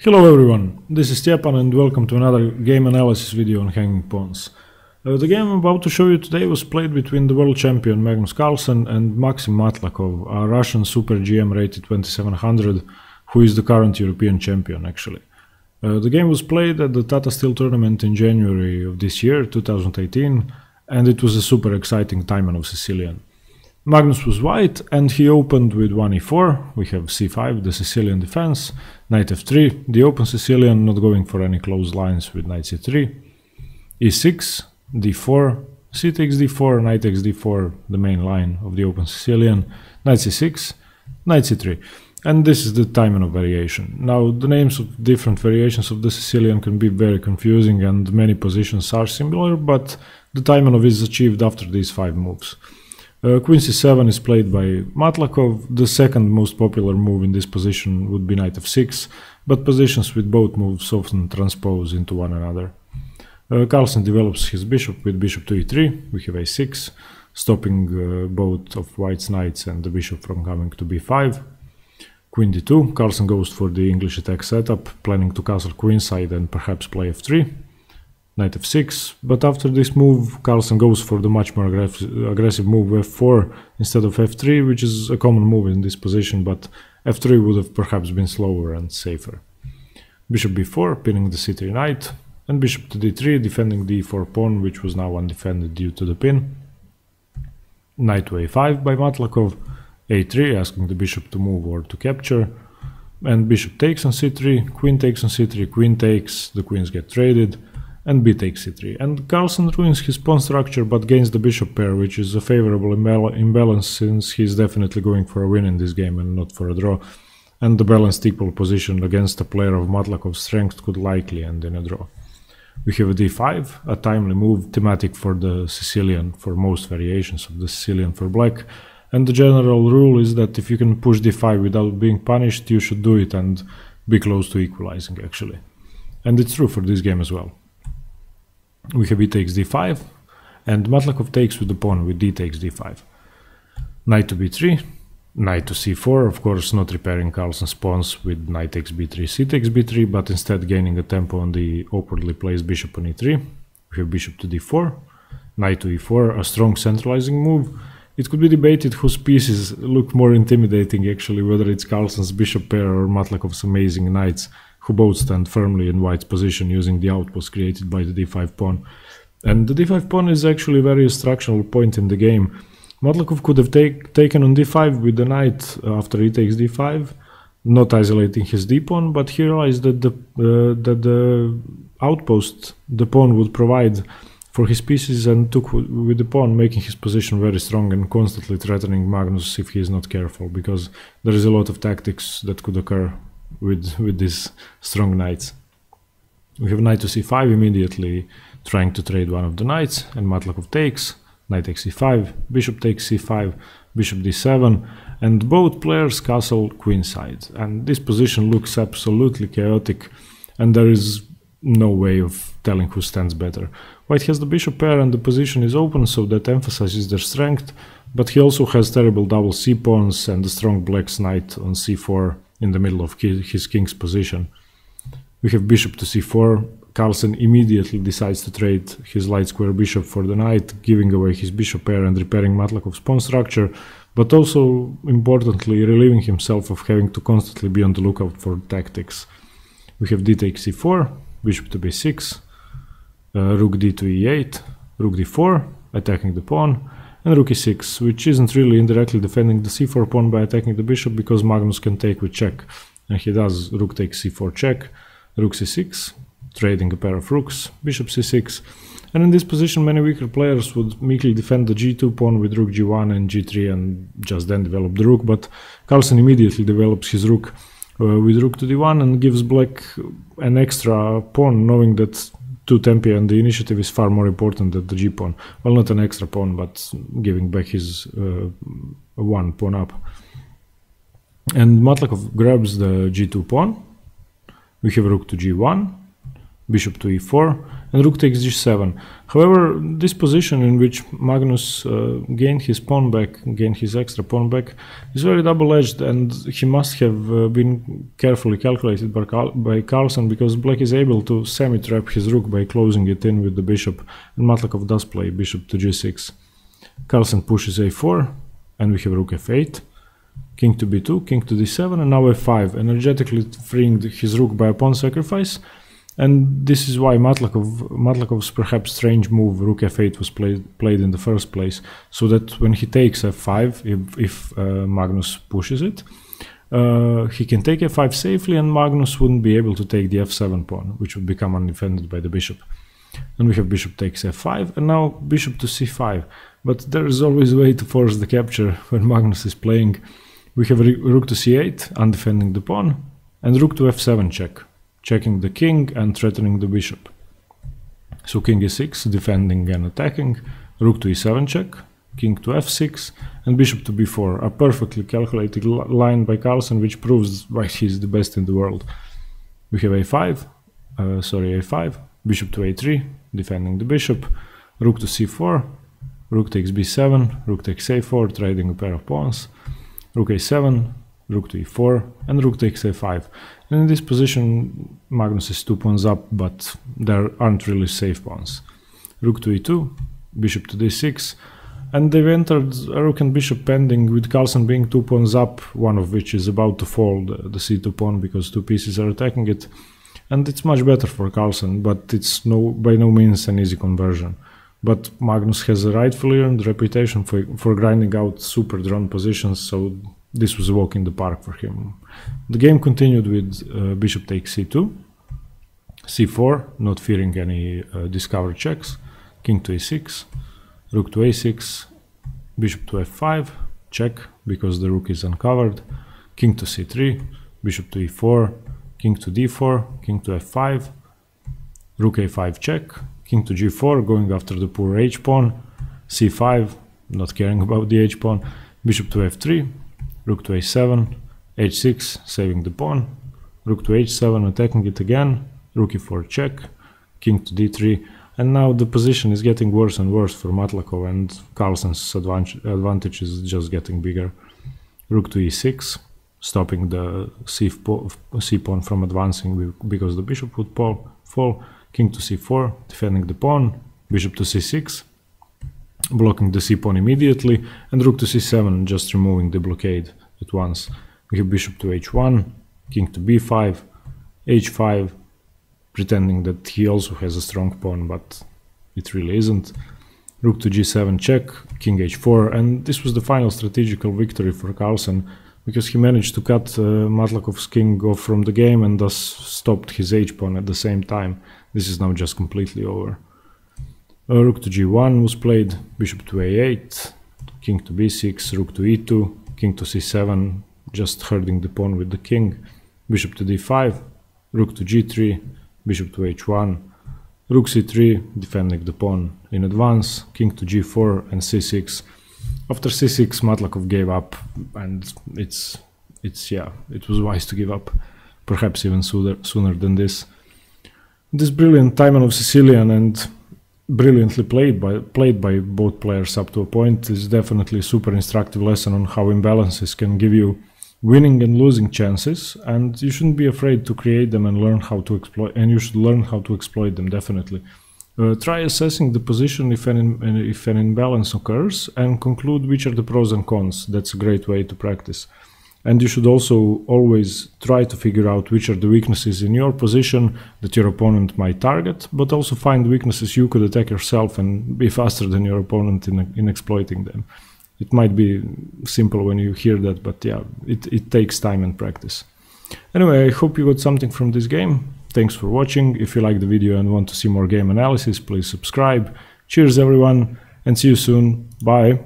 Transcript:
Hello everyone, this is Stepan and welcome to another game analysis video on hanging pawns. The game I'm about to show you today was played between the world champion Magnus Carlsen and Maxim Matlakov, a Russian super GM rated 2700, who is the current European champion actually. The game was played at the Tata Steel tournament in January of this year, 2018, and it was a super exciting Taimanov Sicilian. Magnus was white and he opened with 1 e4, we have c5, the Sicilian defense, knight f3, the open Sicilian not going for any close lines with knight c3, e6, d4, c takes d4, knight takes d4, the main line of the open Sicilian, knight c6, knight c3. And this is the Taimanov variation. Now the names of different variations of the Sicilian can be very confusing and many positions are similar, but the Taimanov is achieved after these 5 moves. Queen c7 is played by Matlakov. The second most popular move in this position would be knight f6, but positions with both moves often transpose into one another. Carlsen develops his bishop with bishop to e3, we have a6, stopping both of white's knights and the bishop from coming to b5. Queen d2, Carlsen goes for the English attack setup, planning to castle queenside and perhaps play f3. Knight f6, but after this move Carlsen goes for the much more aggressive move f4 instead of f3, which is a common move in this position, but f3 would have perhaps been slower and safer. Bishop b4, pinning the c3 knight, and bishop to d3, defending the e4 pawn, which was now undefended due to the pin. Knight to a5 by Matlakov, a3, asking the bishop to move or to capture, and bishop takes on c3, queen takes on c3, queen takes, the queens get traded, and b takes c3. And Carlsen ruins his pawn structure but gains the bishop pair, which is a favorable imbalance since he's definitely going for a win in this game and not for a draw. And the balanced equal position against a player of Matlakov's strength could likely end in a draw. We have a d5, a timely move, thematic for the Sicilian, for most variations of the Sicilian for black. And the general rule is that if you can push d5 without being punished, you should do it and be close to equalizing actually. And it's true for this game as well. We have e takes d5, and Matlakov takes with the pawn with d takes d5. Knight to b3, knight to c4, of course not repairing Carlsen's pawns with knight takes b3, c takes b3, but instead gaining a tempo on the awkwardly placed bishop on e3. We have bishop to d4, knight to e4, a strong centralizing move. It could be debated whose pieces look more intimidating actually, whether it's Carlsen's bishop pair or Matlakov's amazing knights, who both stand firmly in white's position using the outpost created by the d5 pawn. And the d5 pawn is actually a very instructional point in the game. Matlakov could have taken on d5 with the knight after he takes d5, not isolating his d-pawn, but he realized that the outpost the pawn would provide for his pieces and took with the pawn, making his position very strong and constantly threatening Magnus if he is not careful, because there is a lot of tactics that could occur with these strong knights. We have knight to c5, immediately trying to trade one of the knights, and Matlakov takes, knight takes c5, bishop takes c5, bishop d7, and both players castle queenside. And this position looks absolutely chaotic, and there is no way of telling who stands better. White has the bishop pair and the position is open, so that emphasizes their strength, but he also has terrible double c-pawns and a strong black's knight on c4 in the middle of his king's position. We have bishop to c4. Carlsen immediately decides to trade his light square bishop for the knight, giving away his bishop pair and repairing Matlakov's pawn structure, but also, importantly, relieving himself of having to constantly be on the lookout for tactics. We have d takes c4, bishop to b6, rook d to e8, rook d4, attacking the pawn, and rook e6, which isn't really indirectly defending the c4 pawn by attacking the bishop, because Magnus can take with check, and he does. Rook takes c4 check, rook c6, trading a pair of rooks, bishop c6, and in this position many weaker players would meekly defend the g2 pawn with rook g1 and g3 and just then develop the rook, but Carlsen immediately develops his rook with rook to d1 and gives black an extra pawn, knowing that to tempi and the initiative is far more important than the g-pawn. Well, not an extra pawn, but giving back his one pawn up. And Matlakov grabs the g2 pawn. We have rook to g1, bishop to e4, and rook takes g7. However, this position in which Magnus gained his pawn back, gained his extra pawn back, is very double-edged, and he must have been carefully calculated by Carlsen, because black is able to semi-trap his rook by closing it in with the bishop, and Matlakov does play bishop to g6. Carlsen pushes a4, and we have rook f8, king to b2, king to d7, and now f5, energetically freeing his rook by a pawn sacrifice. And this is why Matlakov's perhaps strange move, rook f8, was played in the first place, so that when he takes f5, if Magnus pushes it, he can take f5 safely, and Magnus wouldn't be able to take the f7 pawn, which would become undefended by the bishop. And we have bishop takes f5, and now bishop to c5. But there is always a way to force the capture when Magnus is playing. We have rook to c8, undefending the pawn, and rook to f7 check, checking the king and threatening the bishop. So king e6, defending and attacking, rook to e7 check, king to f6, and bishop to b4, a perfectly calculated line by Carlsen, which proves why he's the best in the world. We have a5, bishop to a3, defending the bishop, rook to c4, rook takes b7, rook takes a4, trading a pair of pawns, rook a7, rook to e4, and rook takes a5. And in this position, Magnus is 2 pawns up, but there aren't really safe pawns. Rook to e2, bishop to d6, and they've entered a rook and bishop pending, with Carlsen being 2 pawns up, one of which is about to fall, the c2 pawn, because 2 pieces are attacking it. And it's much better for Carlsen, but it's by no means an easy conversion. But Magnus has a rightfully earned reputation for grinding out super drawn positions, so this was a walk in the park for him. The game continued with bishop takes c2, c4, not fearing any discovered checks, king to e6, rook to a6, bishop to f5, check because the rook is uncovered, king to c3, bishop to e4, king to d4, king to f5, rook a5 check, king to g4, going after the poor h-pawn, c5, not caring about the h-pawn, bishop to f3, rook to a7, h6, saving the pawn, rook to h7, attacking it again, rook e4 check, king to d3, and now the position is getting worse and worse for Matlakov, and Carlsen's advantage is just getting bigger. Rook to e6, stopping the c-pawn from advancing because the bishop would fall, king to c4, defending the pawn, bishop to c6, blocking the c-pawn immediately, and rook to c7, just removing the blockade at once. We have bishop to h1, king to b5, h5, pretending that he also has a strong pawn, but it really isn't. Rook to g7 check, king h4, and this was the final strategical victory for Carlsen, because he managed to cut Matlakov's king off from the game and thus stopped his h-pawn at the same time. This is now just completely over. Rook to g1 was played, bishop to a8, king to b6, rook to e2, king to c7, just herding the pawn with the king, bishop to d5, rook to g3, bishop to h1, rook c3, defending the pawn in advance, king to g4 and c6. After c6, Matlakov gave up, and it was wise to give up, perhaps even sooner than this. This brilliant Taimanov Sicilian, and brilliantly played by both players up to a point, is definitely a super instructive lesson on how imbalances can give you winning and losing chances, and you shouldn't be afraid to create them and learn how to exploit, and you should learn how to exploit them, definitely. Try assessing the position if an imbalance occurs, and conclude which are the pros and cons. That's a great way to practice. And you should also always try to figure out which are the weaknesses in your position that your opponent might target, but also find weaknesses you could attack yourself and be faster than your opponent in exploiting them. It might be simple when you hear that, but yeah, it takes time and practice. Anyway, I hope you got something from this game. Thanks for watching. If you like the video and want to see more game analysis, please subscribe. Cheers everyone, and see you soon. Bye.